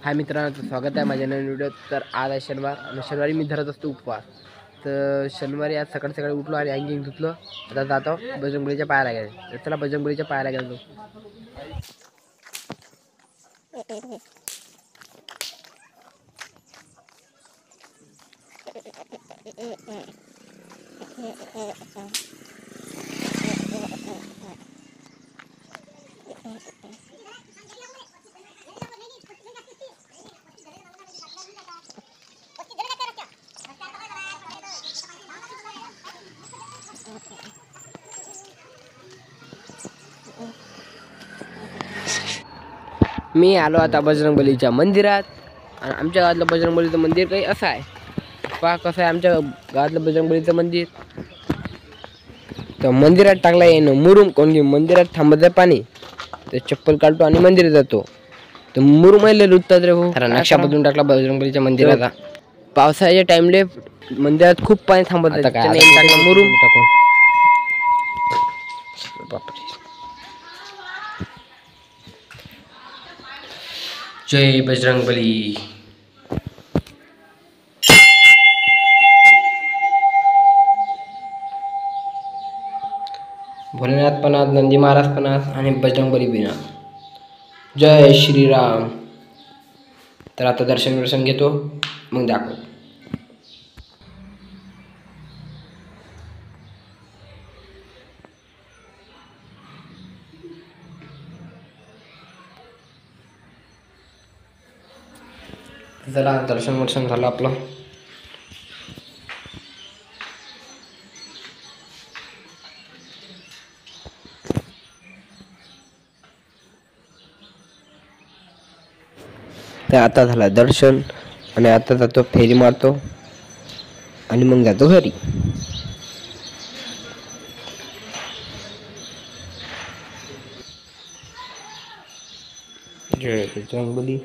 हाय मित्रांनो, स्वागत आहे माझ्या नवीन व्हिडिओत. तर आज आहे शनिवार आणि शनिवारी मी धरत असतो उपवास. तर शनिवारी आज सकाळी सकाळी उठलो आणि अंगी धुतलो. आता जातो बजरंगबलीच्या पायाला गेले. तर चला बजरंगबलीच्या पायाला गेलो. मी आलो आता बजरंगबलीच्या मंदिरात. आणि आमच्या गावातलं बजरंगबलीचं मंदिर काही असं आहे. पहा कसं आहे आमच्या गावातलं बजरंगबलीचं मंदिर. तर मंदिरात टाकला येणं मुरुम, कोण की मंदिरात थांबत आहे पाणी. तर चप्पल काढतो आणि मंदिरात जातो. तर मुरुमायला लुटतात रे भाऊ. नक्षा बदलून टाकला बजरंगबलीच्या मंदिराचा. पावसाळ्याच्या टाइमले मंदिरात खूप पाणी थांबत आहे. टाकला मुरुम टाकून. बापरे. जय बजरंगबली. भोलेनाथ पण आज, नंदी महाराज पण आज आणि बजरंगबली बिना. जय श्रीराम. तर आता दर्शन घेतो, मग दाखव. चला दर्शन झालं आपलं. तर आता झालं दर्शन आणि आता जातो फेरी मारतो आणि मग जातो घरी. जय बजरंगबली.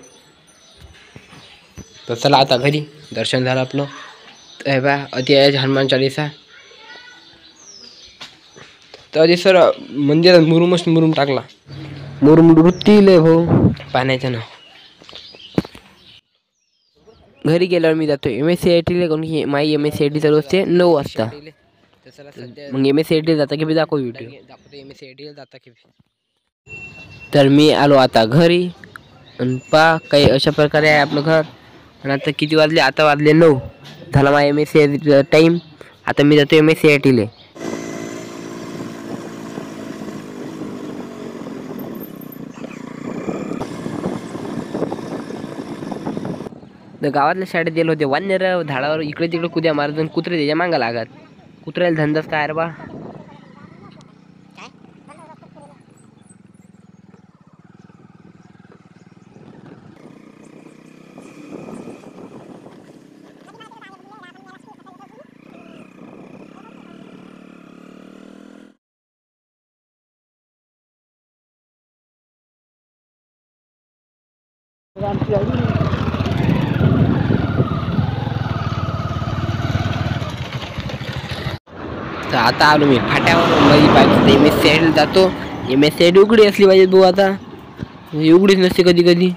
तर चला आता घरी. दर्शन झालं आपलं. तर बा अति आहे हनुमान चालीसा. तर आधी सर मंदिरात मुरुम टाकला. मुरुम वृत्तीले भाऊ पाण्याच्या ना. घरी गेल्यावर मी जातो MSCIT कोण की माझी MSCIT चालू असते 9 वाजता. मग MSCIT जाता की दाखव व्हिडिओ दाखवतो. MSCIT जाता की. तर मी आलो आता घरी आणि पहा काही अशा प्रकारे आहे आपलं घर. आणि आता किती वाजले? आता वाजले 9. झाला माझा MSCIT टाईम. आता मी जातो MSCIT. तर गावातल्या शाळेत गेलो होते. वानर झाडावर इकडे तिकडे कुद्या मारत आणि कुत्रे त्याच्या मागं लागत. कुत्र्याला धंदाच काय रे बा. तर आता आलो मी फाट्यावर. माझी पाहिजे MSCIT जातो. MSCIT उघडी असली पाहिजे भाऊ. आता उघडीच नसते कधी कधी.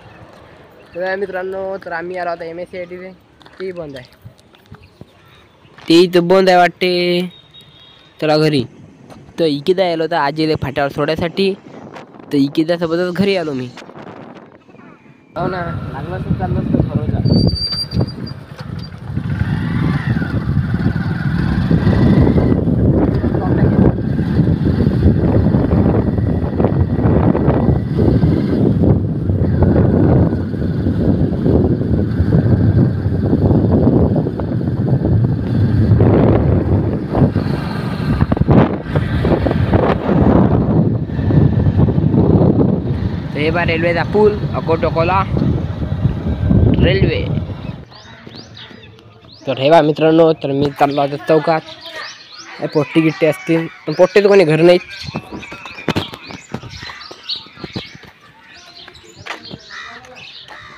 तर मित्रांनो, तर आम्ही आलो आता MSCIT. ते बंद आहे. ते इथं बंद आहे वाटते. चला घरी. तर इकिदा आलो होता आजीला फाट्यावर सोडायसाठी. तर इकिदा सोबतच घरी आलो मी. हो ना, लागलं तर चाललं असतं खरोजा. हे बा रेल्वेचा पूल अकोला रेल्वे. तर हे बा मित्रांनो, तर मी चाललो आता चौकात. पोट्टी गिट्टी असतील पण पोट्टे तर कोणी घर नाहीत.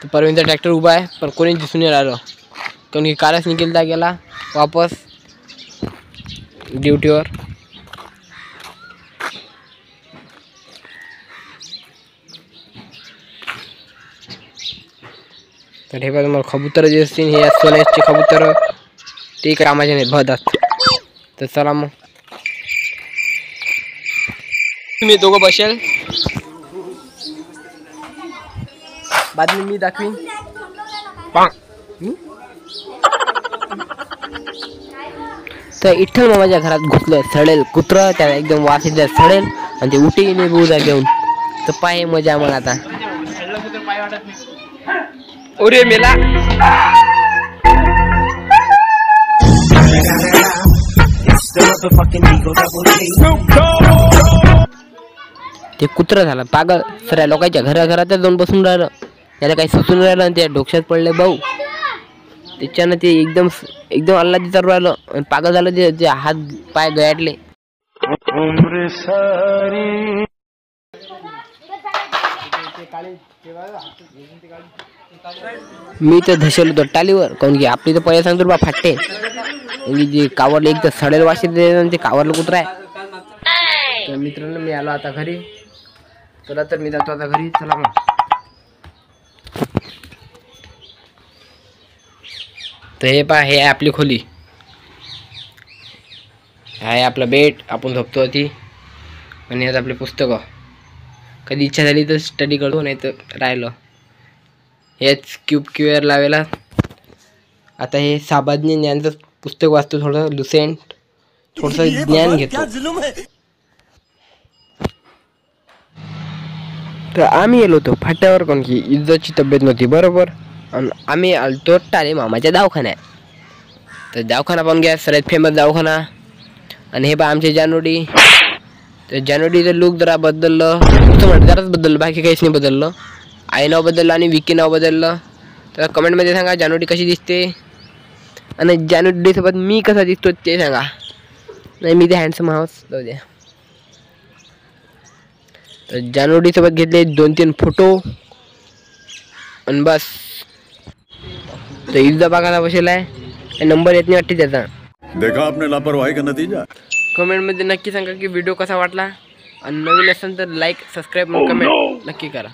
तर परवीनचा ट्रॅक्टर उभा आहे पण कोणी दिसून नाही राहिलं. कारण की कालच निघेलता गेला वापस ड्युटीवर. तर हे बघा तुम्हाला कबूतर जे असतील हे सोन्याचे कबूतर ते कामाचे नाहीत भरतात. तर चला मग तुम्ही दोघं बसेल बातमी मी दाखवीन. तर विठ्ठल मामाच्या घरात घुसलं सडेल कुत्र त्याला एकदम वास येते सडेल आणि ते उठी नाही बुजा घेऊन. तर पाय मजा मला आता ओरे मेला ते कुत्र झालं पागल सगळ्या लोकांच्या घरात जाऊन बसून राहिलं. त्याला काही सुचून राहिलं आणि त्या डोक्यात पडले भाऊ. त्याच्यानं ते एकदम अल्ला विचारू राहिलं आणि पागल झालं. ते हात पाय गयाटले. मी तर धसेल होतो टालीवर काऊन की आपली तर पहिले सांगतो बा फाटते जे कावरले एक तर सडेल वाशी ते कावरलं कुत्र आहे. तर मित्रांनो मी आलो आता घरी. चला तर मी जातो आता घरी. चला मग तर हे पहा हे आहे आपली खोली. आहे आपला बेड आपण झोपतो ती आणि यात आपले पुस्तकं. कधी इच्छा झाली तर स्टडी करतो नाही तर राहिलं. हेच क्यूआर लावायला. आता हे सामान्य ज्ञानचं पुस्तक वाचतो थोडं लुसेंट थोडंसं ज्ञान घेतो. तर आम्ही गेलो होतो फाट्यावर कोण की इज्जतची तब्येत नव्हती बरोबर. आणि आम्ही आलतो टाले मामाच्या दवाखान्यात. तर दवाखाना पण घ्या सगळ्यात फेमस दवाखाना. आणि हे बा आमचे जानोडी. तर जानोडीचं लुक जरा बदललं म्हणतं जराच बदललं बाकी काहीच नाही बदललं. आई नाव बदललं आणि विकी नाव बदललं. तर कमेंटमध्ये सांगा जानोडी कशी दिसते आणि जानोडीसोबत मी कसा दिसतो ते सांगा. नाही मी ते हँडसम हाऊस जाऊ द्या. तर जानोडीसोबत घेतले 2-3 फोटो आणि बस. तर इज्जा बघायला बसेल आहे नंबर येत नाही वाटते त्याचा. देखा आपने लापरवाही का नतीजा. कमेंटमध्ये नक्की सांगा की व्हिडिओ कसा वाटला आणि नवीन असेल तर लाईक सबस्क्राईब कमेंट नक्की करा.